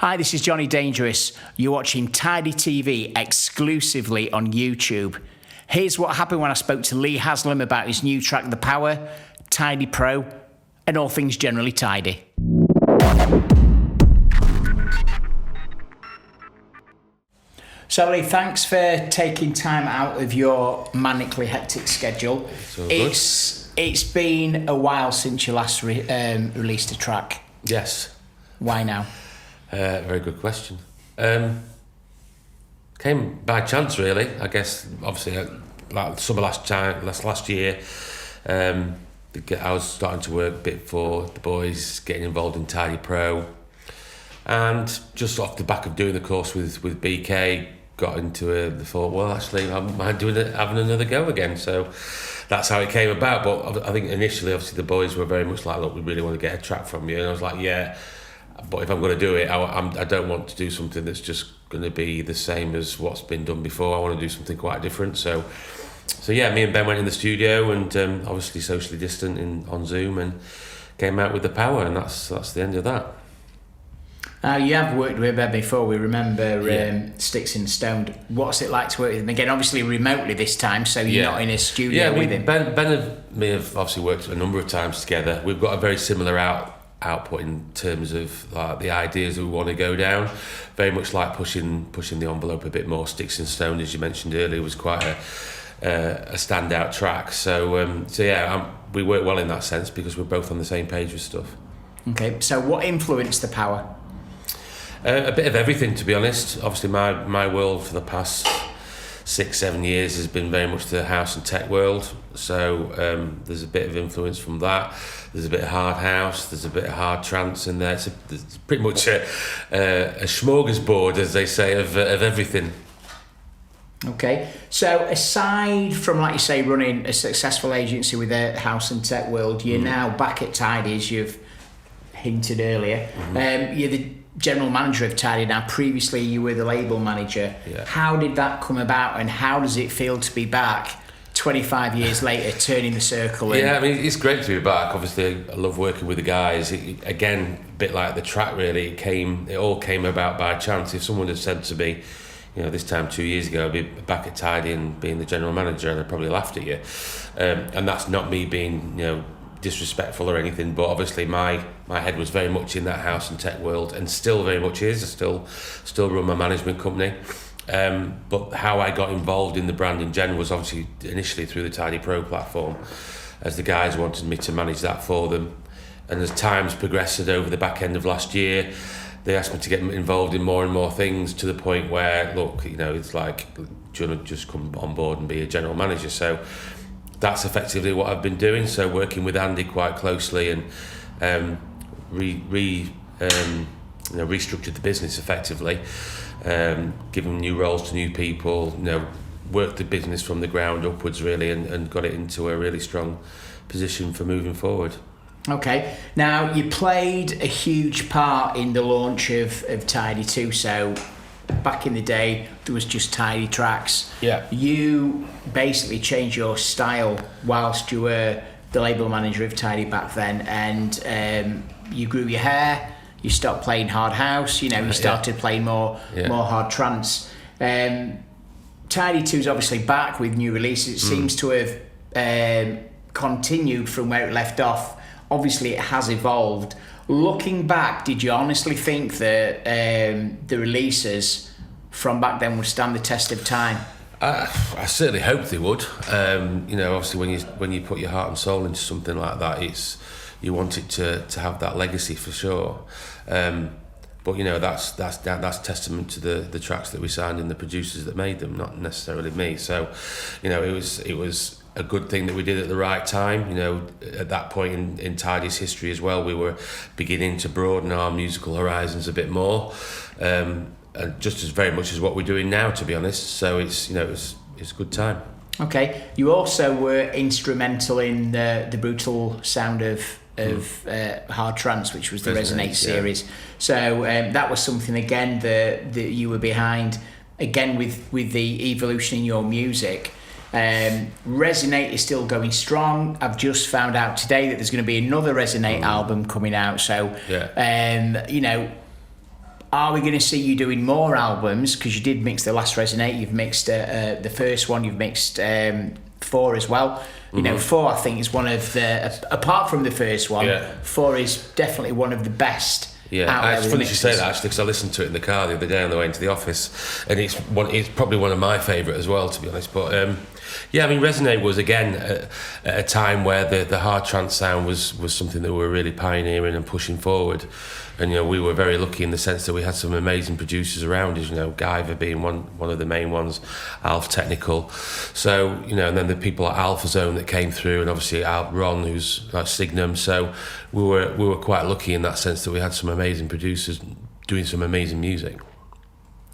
Hi, this is Johnny Dangerous. You're watching Tidy TV exclusively on YouTube. Here's what happened when I spoke to Lee Haslam about his new track, The Power, Tidy Pro, and all things generally tidy. So Lee, thanks for taking time out of your manically hectic schedule. It's been a while since you last released a track. Yes. Why now? Very good question. Came by chance, really. I guess, obviously, like summer last year, I was starting to work a bit for the boys, getting involved in Tidy Pro, and just off the back of doing the course with BK, got into the thought, well, actually, I might having another go again. So that's how it came about. But I think initially, obviously, the boys were very much like, look, we really want to get a track from you, and I was like, yeah. But if I'm going to do it, I don't want to do something that's just going to be the same as what's been done before. I want to do something quite different. So yeah, me and Ben went in the studio and obviously socially distant on Zoom and came out with The Power, and that's the end of that. You have worked with Ben before. We remember Sticks and Stone. What's it like to work with him again? Obviously remotely this time, so you're not in a studio with him. Ben and me have obviously worked a number of times together. We've got a very similar output in terms of the ideas that we want to go down. Very much like pushing the envelope a bit more. Sticks and Stone, as you mentioned earlier, was quite a standout track. So we work well in that sense because we're both on the same page with stuff. Okay, so what influenced The Power? A bit of everything, to be honest. Obviously, my world for the past 6-7 years has been very much the house and tech world. So there's a bit of influence from that. There's a bit of hard house. There's a bit of hard trance in there. It's pretty much a smorgasbord, as they say, of everything. Okay, so aside from, like you say, running a successful agency with the house and tech world, you're now back at Tidy, as you've hinted earlier. You're the general manager of Tidy now. Previously, you were the label manager. Yeah. How did that come about, and how does it feel to be back 25 years later, turning the circle? Yeah, I mean, it's great to be back. Obviously, I love working with the guys. Again, a bit like the track, really. It all came about by chance. If someone had said to me, this time 2 years ago, I'd be back at Tidy and being the general manager, and I'd probably laughed at you. And that's not me being, disrespectful or anything, but obviously my head was very much in that house and tech world, and still very much is. I still run my management company. But how I got involved in the brand in general was obviously initially through the Tidy Pro platform, as the guys wanted me to manage that for them. And as times progressed over the back end of last year, they asked me to get involved in more and more things, to the point where, look, it's like, do you want to just come on board and be a general manager? So that's effectively what I've been doing. So working with Andy quite closely and restructured the business effectively, given new roles to new people, worked the business from the ground upwards really, and got it into a really strong position for moving forward. Okay, now you played a huge part in the launch of Tidy 2. So back in the day, there was just Tidy Trax. Yeah. You basically changed your style whilst you were the label manager of Tidy back then, and you grew your hair, you stopped playing hard house, you started playing more hard trance. Tidy 2 is obviously back with new releases. It seems to have continued from where it left off. Obviously, it has evolved. Looking back, did you honestly think that the releases from back then would stand the test of time? I certainly hoped they would. Obviously, when you put your heart and soul into something like that, you want it to have that legacy for sure. But that's testament to the tracks that we signed and the producers that made them, not necessarily me. So, it was a good thing that we did at the right time. At that point in Tidy's history as well, we were beginning to broaden our musical horizons a bit more, and just as very much as what we're doing now, to be honest. So it's a good time. Okay, you also were instrumental in the brutal sound of hard trance, which was the Resonate series. So that was something again that you were behind, again with the evolution in your music. Resonate is still going strong. I've just found out today that there's going to be another Resonate album coming out. So, are we going to see you doing more albums? Because you did mix the last Resonate, you've mixed the first one, you've mixed 4 as well. You know, 4 I think is one of the, apart from the first one, 4 is definitely one of the best. Yeah, it's funny you say that actually, because I listened to it in the car the other day on the way into the office, and it's probably one of my favourite as well, to be honest. But yeah, I mean, Resonate was again at a time where the hard trance sound was something that we were really pioneering and pushing forward. And you know, we were very lucky in the sense that we had some amazing producers around us. You know, Guyver being one of the main ones, Alf Technical. So you know, and then the people like Alpha Zone that came through, and obviously Ron, who's like Signum. So we were quite lucky in that sense that we had some amazing producers doing some amazing music.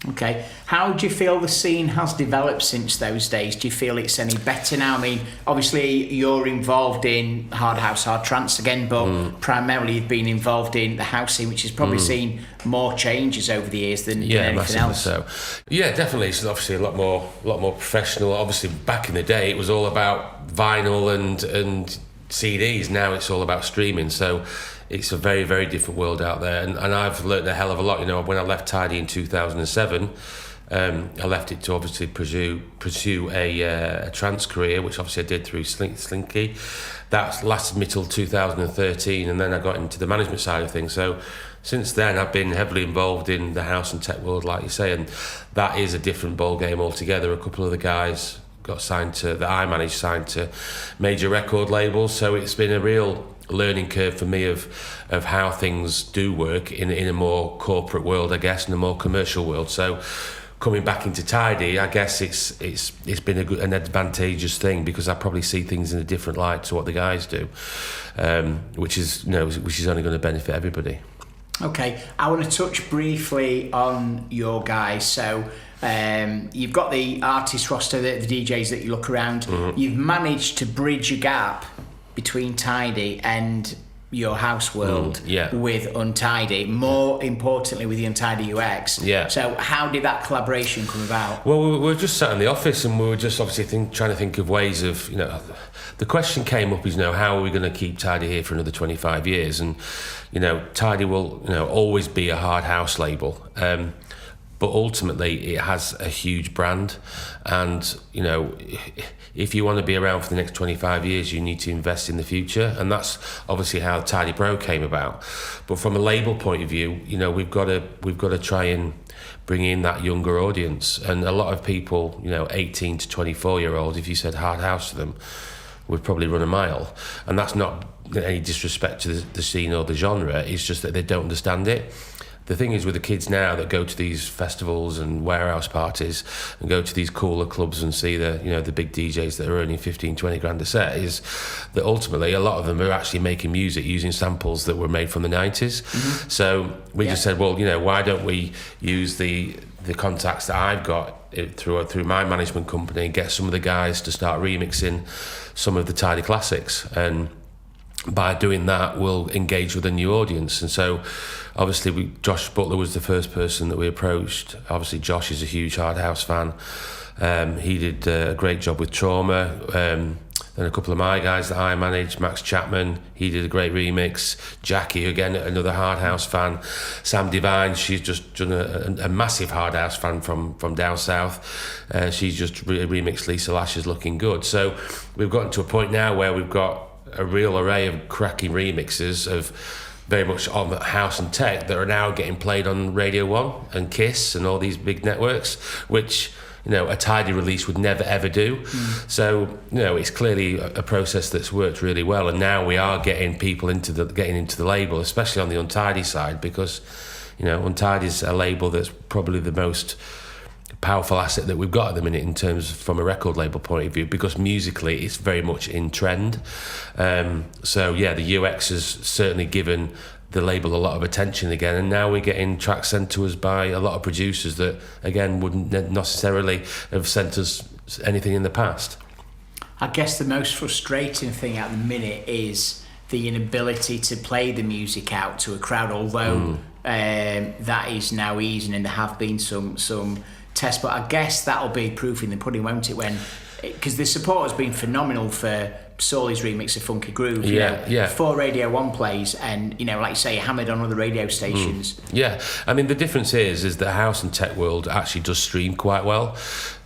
Okay, how do you feel the scene has developed since those days? Do you feel it's any better now? I mean, obviously you're involved in hard house, hard trance again, but primarily you've been involved in the house scene, which has probably seen more changes over the years than anything else. So, yeah, definitely. It's obviously a lot more professional. Obviously, back in the day, it was all about vinyl and CDs. Now it's all about streaming. So it's a very, very different world out there, and I've learned a hell of a lot. You know, when I left Tidy in 2007, I left it to obviously pursue a trance career, which obviously I did through Slinky. That lasted me till 2013, and then I got into the management side of things. So since then, I've been heavily involved in the house and tech world, like you say, and that is a different ball game altogether. A couple of the guys signed to major record labels, so it's been a real learning curve for me of how things do work in a more corporate world, I guess, in a more commercial world. So coming back into Tidy, I guess it's been an advantageous thing, because I probably see things in a different light to what the guys do, which is only going to benefit everybody. Okay, I want to touch briefly on your guys. So you've got the artist roster, the DJs that you look around. You've managed to bridge a gap between Tidy and your house world with Untidy, more importantly with the Untidy UX. So how did that collaboration come about? Well, we were just sat in the office, and we were just obviously trying to think of ways of, you know, the question came up is, you know, how are we going to keep Tidy here for another 25 years? And, you know, Tidy will, you know, always be a hard house label. But ultimately it has a huge brand, and you know, if you want to be around for the next 25 years, you need to invest in the future, and that's obviously how Tidy Pro came about. But from a label point of view, you know, we've got to try and bring in that younger audience, and a lot of people, you know, 18 to 24-year-olds, if you said hard house to them, would probably run a mile, and that's not any disrespect to the scene or the genre. It's just that they don't understand it. The thing is with the kids now that go to these festivals and warehouse parties and go to these cooler clubs and see the big DJs that are earning 15, 20 grand a set, is that ultimately a lot of them are actually making music using samples that were made from the 90s. So we just said, well, you know, why don't we use the contacts that I've got through my management company and get some of the guys to start remixing some of the Tidy classics, and by doing that we'll engage with a new audience. And so obviously Josh Butler was the first person that we approached. Obviously Josh is a huge hard house fan. He did a great job with Trauma. Then a couple of my guys that I managed, Max Chapman, he did a great remix. Jackie, again, another hard house fan. Sam Divine, she's just done a massive hard house fan from down south. She's just remixed Lisa Lash's Looking Good. So we've gotten to a point now where we've got a real array of cracking remixes of very much on house and tech that are now getting played on Radio 1 and Kiss and all these big networks, which, you know, a Tidy release would never ever do. So, you know, it's clearly a process that's worked really well, and now we are getting people into the label, especially on the Untidy side, because, you know, Untidy's a label that's probably the most powerful asset that we've got at the minute in terms from a record label point of view, because musically it's very much in trend. So yeah, the UX has certainly given the label a lot of attention again, and now we're getting tracks sent to us by a lot of producers that again wouldn't necessarily have sent us anything in the past. I guess the most frustrating thing at the minute is the inability to play the music out to a crowd, although that is now easing, and there have been some tests, but I guess that'll be proof in the pudding, won't it, when, because the support has been phenomenal for Sawley's remix of Funky Groove. You know, 4 Radio 1 plays, and you know, like you say, hammered on other radio stations. Yeah, I mean the difference is the house and tech world actually does stream quite well.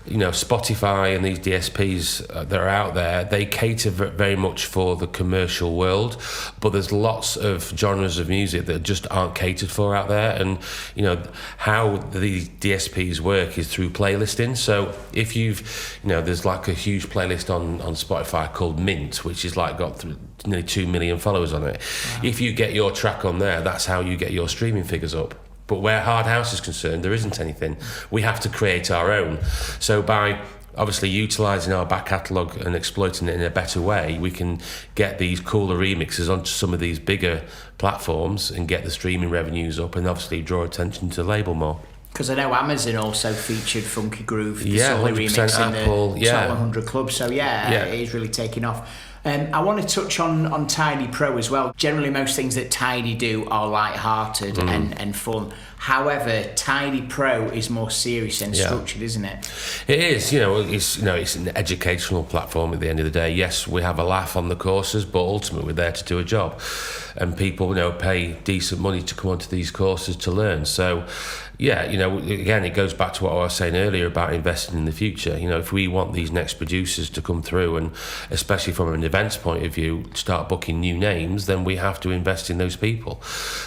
You know, Spotify and these DSPs that are out there, they cater very much for the commercial world, but there's lots of genres of music that just aren't catered for out there. And you know how these DSPs work is through playlisting. So if there's like a huge playlist on Spotify called Mint, which is like got nearly 2 million followers on it. Wow. If you get your track on there, that's how you get your streaming figures up. But where Hard House is concerned, there isn't anything. We have to create our own. So by obviously utilising our back catalogue and exploiting it in a better way, we can get these cooler remixes onto some of these bigger platforms and get the streaming revenues up and obviously draw attention to the label more. Because I know Amazon also featured Funky Groove, the 100% remix Apple, in the Top 100 Club. So it is really taking off. I want to touch on Tidy Pro as well. Generally, most things that Tidy do are light-hearted and fun. However, Tidy Pro is more serious and structured, isn't it? It is. It's an educational platform at the end of the day. Yes, we have a laugh on the courses, but ultimately we're there to do a job, and people pay decent money to come onto these courses to learn. So. Yeah, again, it goes back to what I was saying earlier about investing in the future. If we want these next producers to come through, and especially from an events point of view, start booking new names, then we have to invest in those people.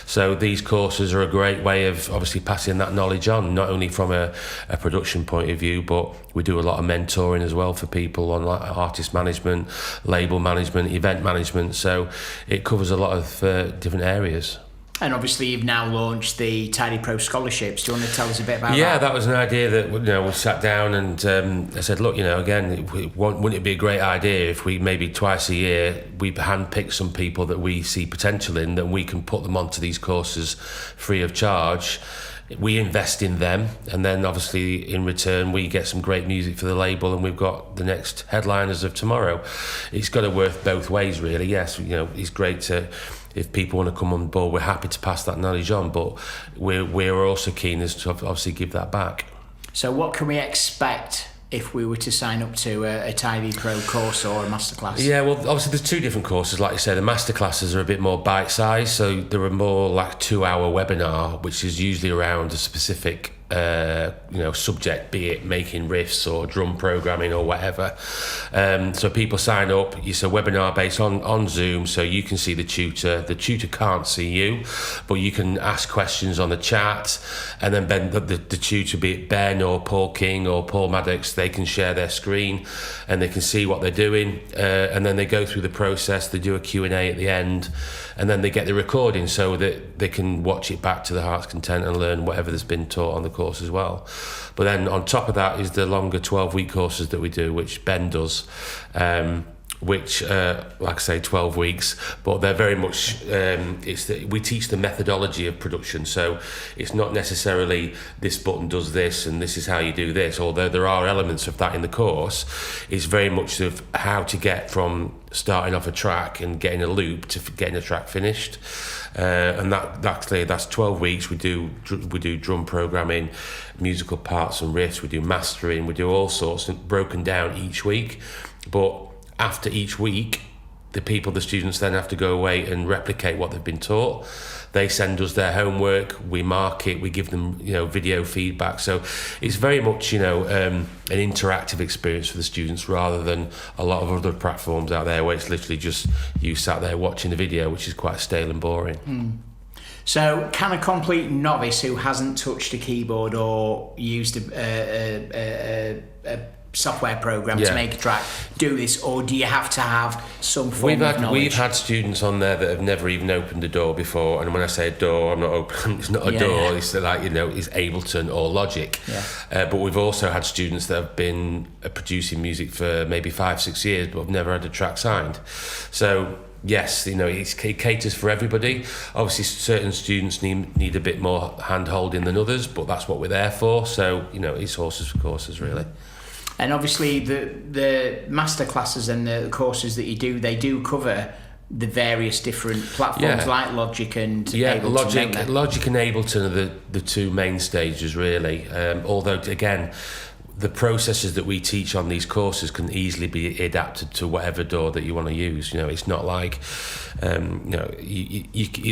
So these courses are a great way of obviously passing that knowledge on, not only from a production point of view, but we do a lot of mentoring as well for people on like artist management, label management, event management. So it covers a lot of different areas. And obviously you've now launched the Tidy Pro Scholarships. Do you want to tell us a bit about that? Yeah, that was an idea that we sat down and I said, look, again, wouldn't it be a great idea if we maybe twice a year we handpick some people that we see potential in, that we can put them onto these courses free of charge. We invest in them, and then obviously in return we get some great music for the label, and we've got the next headliners of tomorrow. It's got to work both ways, really. Yes, it's great to. If people want to come on board, we're happy to pass that knowledge on, but we're also keen as to obviously give that back. So what can we expect if we were to sign up to a Tidy Pro course or a masterclass? Yeah, well, obviously there's two different courses. Like you say, the masterclasses are a bit more bite-sized, so they're a more like 2-hour webinar, which is usually around a specific subject, be it making riffs or drum programming or whatever. So people sign up. It's a webinar based on Zoom, so you can see the tutor. The tutor can't see you, but you can ask questions on the chat, and then the tutor, be it Ben or Paul King or Paul Maddox, they can share their screen and they can see what they're doing, and then they go through the process. They do a Q&A at the end, and then they get the recording so that they can watch it back to their heart's content and learn whatever has been taught on the course as well. But then on top of that is the longer 12-week courses that we do, which Ben does, which like I say, 12 weeks, but they're very much we teach the methodology of production. So it's not necessarily this button does this and this is how you do this, although there are elements of that in the course. It's very much of how to get from starting off a track and getting a loop to getting a track finished, and that's 12 weeks. We do drum programming, musical parts and riffs, we do mastering, we do all sorts, broken down each week. But after each week, the students then have to go away and replicate what they've been taught. They send us their homework, we mark it, we give them video feedback. So it's very much an interactive experience for the students, rather than a lot of other platforms out there where it's literally just you sat there watching the video, which is quite stale and boring. So can a complete novice who hasn't touched a keyboard or used a software program to make a track do this, or do you have to have some form of knowledge? We've had students on there that have never even opened a door before, and when I say a door, I'm not open. It's not a door. It's like it's Ableton or Logic. But we've also had students that have been producing music for maybe 5-6 years, but have never had a track signed. So yes, it caters for everybody. Obviously, certain students need a bit more hand holding than others, but that's what we're there for. So it's horses for courses, really. And obviously the master classes and the courses that you do, they do cover the various different platforms like Logic and Ableton. Logic and Ableton are the two main stages, really. Although again, the processes that we teach on these courses can easily be adapted to whatever door that you want to use. You know, it's not like, you know,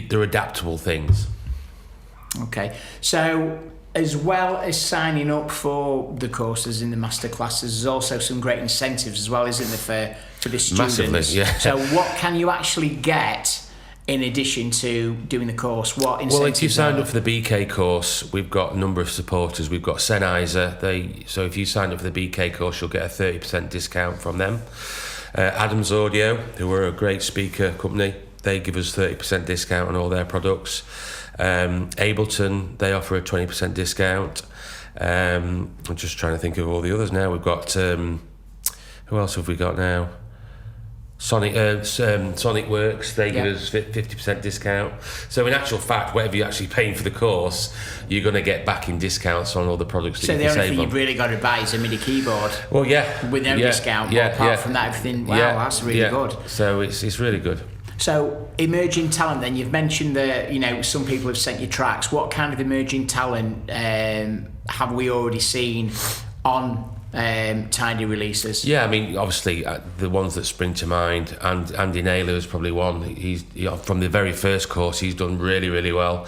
they're adaptable things. Okay, so as well as signing up for the courses in the masterclasses, there's also some great incentives as well, isn't there, for the students? Massively, yeah. So what can you actually get in addition to doing the course? What incentives? Well, if you signed up for the BK course, we've got a number of supporters. We've got Sennheiser. So if you signed up for the BK course, you'll get a 30% discount from them. Adams Audio, who are a great speaker company, they give us 30% discount on all their products. Ableton, they offer a 20% discount. I'm just trying to think of all the others now. We've got who else have we got now? Sonic Works, they give us 50% discount. So in actual fact, whatever you're actually paying for the course, you're going to get back in discounts on all the products that you can save on. So the only thing you've really got to buy is a MIDI keyboard. Well, yeah. With no discount. Yeah, apart from that, everything. Wow, that's really good. So it's really good. So emerging talent, then you've mentioned that, you know, some people have sent you tracks. What kind of emerging talent have we already seen on Tidy releases? Yeah, I mean, obviously the ones that spring to mind, and Andy Naylor is probably one. He's from the very first course, he's done really, really well.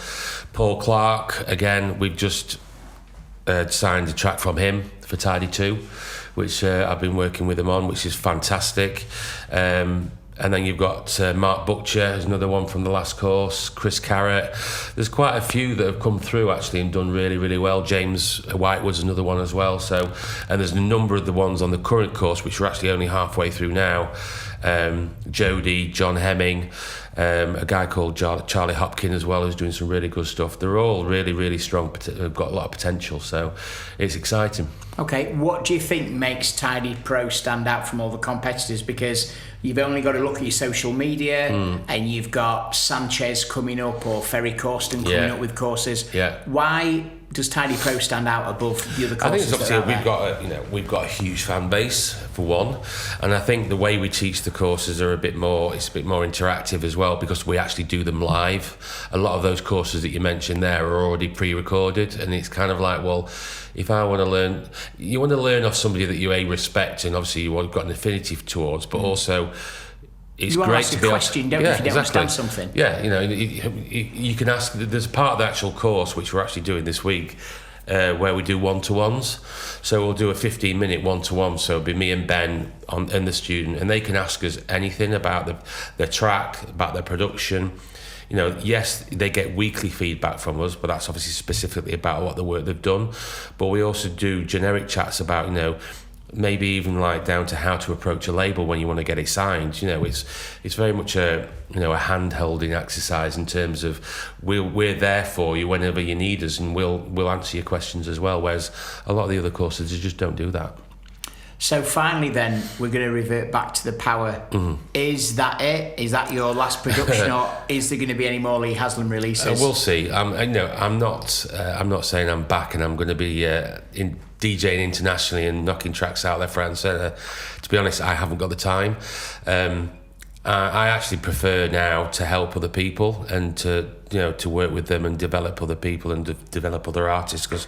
Paul Clark, again, we've just signed a track from him for Tidy 2, which I've been working with him on, which is fantastic. And then you've got Mark Butcher, who's another one from the last course, Chris Carrott. There's quite a few that have come through actually and done really, really well. James Whitewood's another one as well. So, and there's a number of the ones on the current course, which we're actually only halfway through now. Jody, John Hemming, a guy called Charlie Hopkin as well, who's doing some really good stuff. They're all really, really strong, have got a lot of potential, so it's exciting. Okay, what do you think makes Tidy Pro stand out from all the competitors? Because you've only got to look at your social media, and you've got Sanchez coming up or Ferry Corsten coming up with courses. Yeah. Why does Tidy Pro stand out above the other courses? I think it's obviously we've got a huge fan base for one, and I think the way we teach the courses are a bit more interactive as well, because we actually do them live. A lot of those courses that you mentioned there are already pre-recorded, and it's kind of like, well, if I want to learn, you want to learn off somebody that you respect, and obviously you've got an affinity towards, but also it's you great to be ask a question, don't you, if you don't understand something? Yeah, you know, you can ask. There's a part of the actual course which we're actually doing this week, where we do one-to-ones. So we'll do a 15-minute one-to-one. So it'll be me and Ben and the student, and they can ask us anything about the track, about their production. You know, yes, they get weekly feedback from us, but that's obviously specifically about what the work they've done. But we also do generic chats about, you know, maybe even like down to how to approach a label when you want to get it signed. You know, it's very much a hand-holding exercise in terms of we're there for you whenever you need us, and we'll answer your questions as well. Whereas a lot of the other courses, they just don't do that. So finally then, we're going to revert back to the Power. Is that it? Is that your last production, or is there going to be any more Lee Haslam releases? We'll see. I'm not saying I'm back and I'm going to be DJing internationally and knocking tracks out left, right and centre. To be honest, I haven't got the time. I actually prefer now to help other people and to work with them and develop other people and develop other artists, because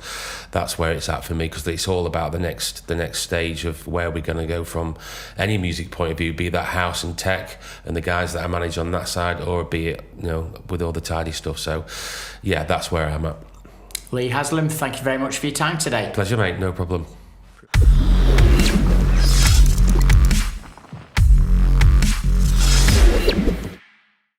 that's where it's at for me, because it's all about the next stage of where we're going to go from any music point of view, be that house and tech and the guys that I manage on that side, or be it, you know, with all the tidy stuff. So yeah, that's where I'm at. Lee Haslam, thank you very much for your time today. Pleasure, mate, no problem.